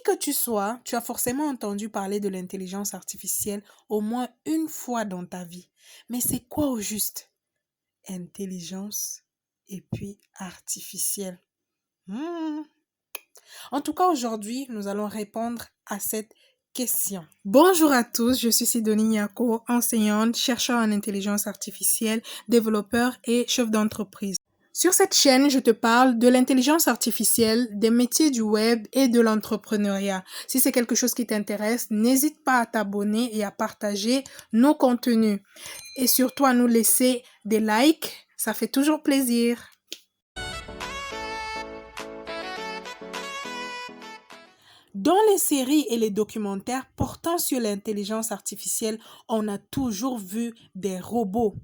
que tu sois, tu as forcément entendu parler de l'intelligence artificielle au moins une fois dans ta vie. Mais c'est quoi au juste? Intelligence et puis artificielle. Hmm. En tout cas, aujourd'hui, nous allons répondre à cette question. Bonjour à tous, je suis Sidonie Nyako, enseignante, chercheur en intelligence artificielle, développeur et chef d'entreprise. Sur cette chaîne, je te parle de l'intelligence artificielle, des métiers du web et de l'entrepreneuriat. Si c'est quelque chose qui t'intéresse, n'hésite pas à t'abonner et à partager nos contenus. Et surtout à nous laisser des likes, ça fait toujours plaisir. Dans les séries et les documentaires portant sur l'intelligence artificielle, on a toujours vu des robots.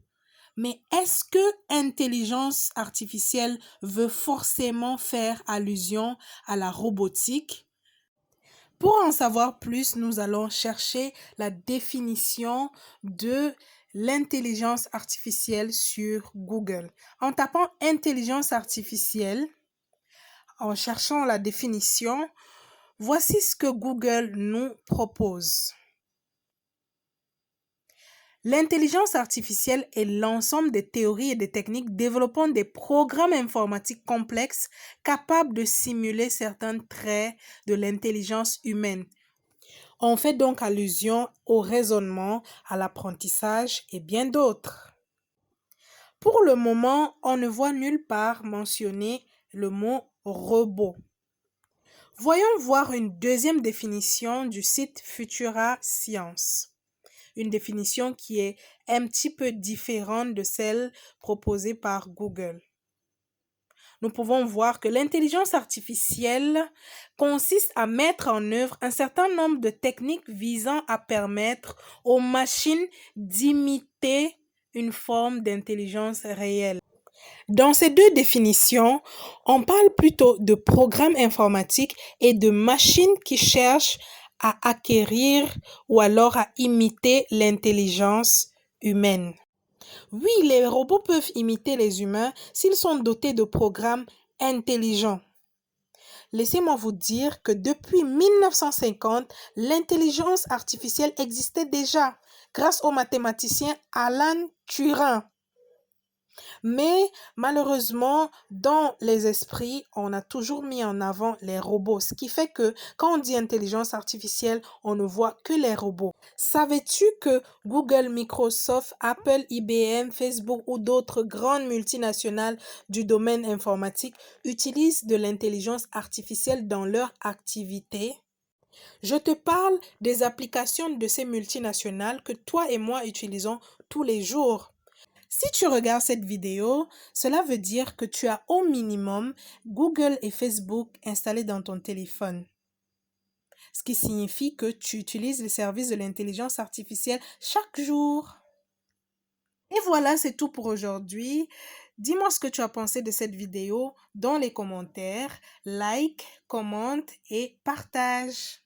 Mais est-ce que intelligence artificielle veut forcément faire allusion à la robotique? Pour en savoir plus, nous allons chercher la définition de l'intelligence artificielle sur Google. En tapant intelligence artificielle, en cherchant la définition, voici ce que Google nous propose. L'intelligence artificielle est l'ensemble des théories et des techniques développant des programmes informatiques complexes capables de simuler certains traits de l'intelligence humaine. On fait donc allusion au raisonnement, à l'apprentissage et bien d'autres. Pour le moment, on ne voit nulle part mentionner le mot robot. Voyons voir une deuxième définition du site Futura Science. Une définition qui est un petit peu différente de celle proposée par Google. Nous pouvons voir que l'intelligence artificielle consiste à mettre en œuvre un certain nombre de techniques visant à permettre aux machines d'imiter une forme d'intelligence réelle. Dans ces deux définitions, on parle plutôt de programmes informatiques et de machines qui cherchent à acquérir ou alors à imiter l'intelligence humaine. Oui, les robots peuvent imiter les humains s'ils sont dotés de programmes intelligents. Laissez-moi vous dire que depuis 1950, l'intelligence artificielle existait déjà grâce au mathématicien Alan Turing. Mais malheureusement, dans les esprits, on a toujours mis en avant les robots, ce qui fait que quand on dit intelligence artificielle, on ne voit que les robots. Savais-tu que Google, Microsoft, Apple, IBM, Facebook ou d'autres grandes multinationales du domaine informatique utilisent de l'intelligence artificielle dans leur activité? Je te parle des applications de ces multinationales que toi et moi utilisons tous les jours. Si tu regardes cette vidéo, cela veut dire que tu as au minimum Google et Facebook installés dans ton téléphone. Ce qui signifie que tu utilises les services de l'intelligence artificielle chaque jour. Et voilà, c'est tout pour aujourd'hui. Dis-moi ce que tu as pensé de cette vidéo dans les commentaires. Like, commente et partage.